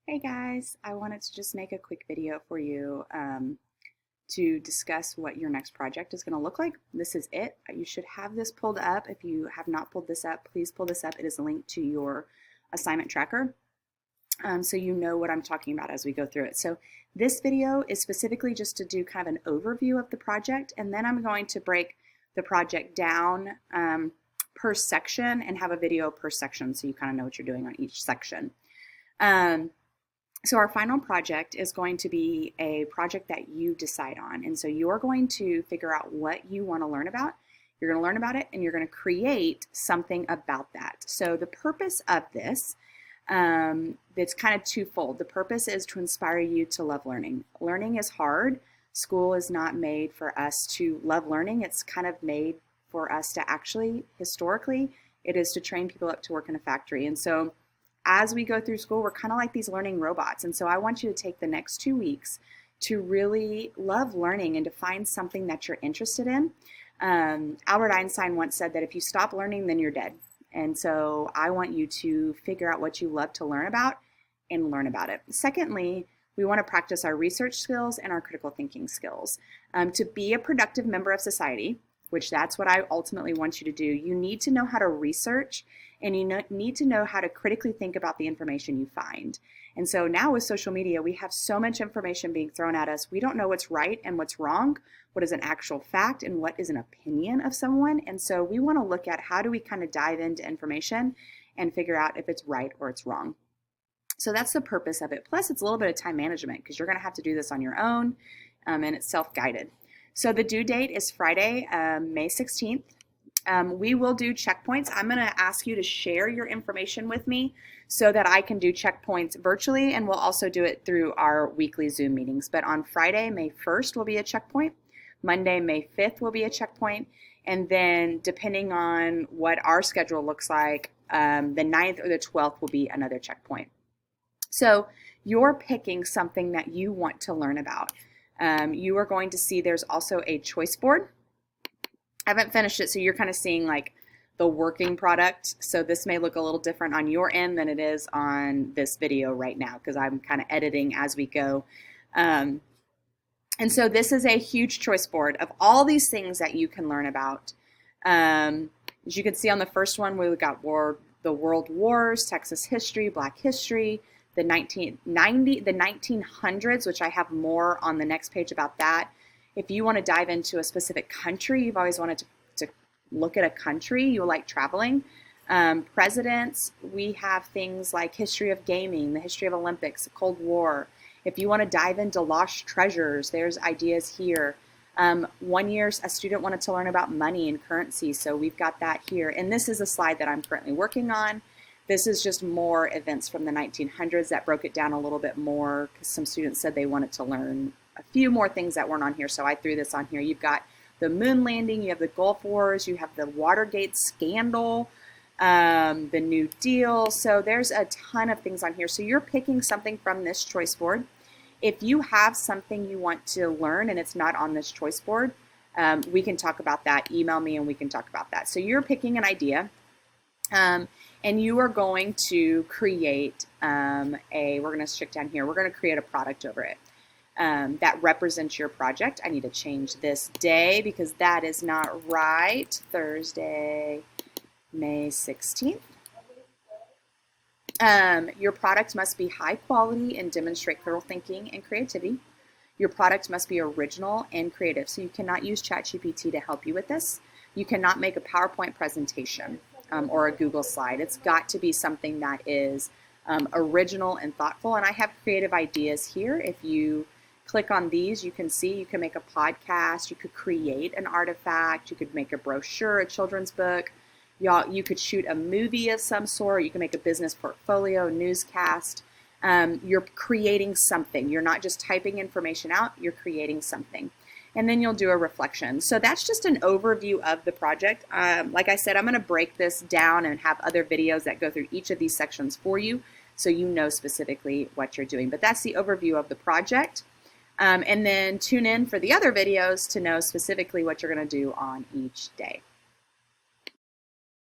Hey guys, I wanted to just make a quick video for you to discuss what your next project is going to look like. This is it. You should have this pulled up. If you have not pulled this up, please pull this up. It is linked to your assignment tracker, so you know what I'm talking about as we go through it. So this video is specifically just to do kind of an overview of the project, and then I'm going to break the project down per section and have a video per section so you kind of know what you're doing on each section. So our final project is going to be a project that you decide on. And so you're going to figure out what you want to learn about. You're going to learn about it and you're going to create something about that. So the purpose of this, it's kind of twofold. The purpose is to inspire you to love learning. Learning is hard. School is not made for us to love learning. It's kind of made for us to actually, historically, it is to train people up to work in a factory. And so as we go through school, we're kind of like these learning robots. And so I want you to take the next 2 weeks to really love learning and to find something that you're interested in. Albert Einstein once said that if you stop learning, then you're dead. And so I want you to figure out what you love to learn about and learn about it. Secondly, we want to practice our research skills and our critical thinking skills. To be a productive member of society, which that's what I ultimately want you to do, you need to know how to research and you need to know how to critically think about the information you find. And so now with social media, we have so much information being thrown at us. We don't know what's right and what's wrong, what is an actual fact and what is an opinion of someone. And so we want to look at how do we kind of dive into information and figure out if it's right or it's wrong. So that's the purpose of it. Plus, it's a little bit of time management because you're going to have to do this on your own, and it's self-guided. So the due date is Friday, May 16th. We will do checkpoints. I'm going to ask you to share your information with me so that I can do checkpoints virtually, and we'll also do it through our weekly Zoom meetings. But on Friday, May 1st will be a checkpoint. Monday, May 5th will be a checkpoint. And then depending on what our schedule looks like, the 9th or the 12th will be another checkpoint. So you're picking something that you want to learn about. You are going to see there's also a choice board. I haven't finished it, so you're kind of seeing like the working product. So this may look a little different on your end than it is on this video right now because I'm kind of editing as we go. And so this is a huge choice board of all these things that you can learn about. As you can see on the first one, we've got the World Wars, Texas history, Black history, the 1900s, which I have more on the next page about that. If you want to dive into a specific country, you've always wanted to look at a country, you like traveling. Presidents, we have things like history of gaming, the history of Olympics, the Cold War. If you want to dive into lost treasures, there's ideas here. One year, a student wanted to learn about money and currency, so we've got that here. And this is a slide that I'm currently working on. This is just more events from the 1900s that broke it down a little bit more because some students said they wanted to learn a few more things that weren't on here, so I threw this on here. You've got the moon landing, you have the Gulf Wars, you have the Watergate scandal, the New Deal. So there's a ton of things on here. So you're picking something from this choice board. If you have something you want to learn and it's not on this choice board, we can talk about that. Email me and we can talk about that. So you're picking an idea. And you are going to create we're going to stick down here, we're going to create a product over it that represents your project. I need to change this day because that is not right. Thursday, May 16th. Your product must be high quality and demonstrate critical thinking and creativity. Your product must be original and creative. So you cannot use ChatGPT to help you with this. You cannot make a PowerPoint presentation or a Google slide. It's got to be something that is original and thoughtful. And I have creative ideas here. If you click on these, you can see you can make a podcast, you could create an artifact, you could make a brochure, a children's book, you could shoot a movie of some sort, you can make a business portfolio, newscast. You're creating something. You're not just typing information out, you're creating something. And then you'll do a reflection. So that's just an overview of the project. Like I said, I'm going to break this down and have other videos that go through each of these sections for you so you know specifically what you're doing. But that's the overview of the project. And then tune in for the other videos to know specifically what you're going to do on each day.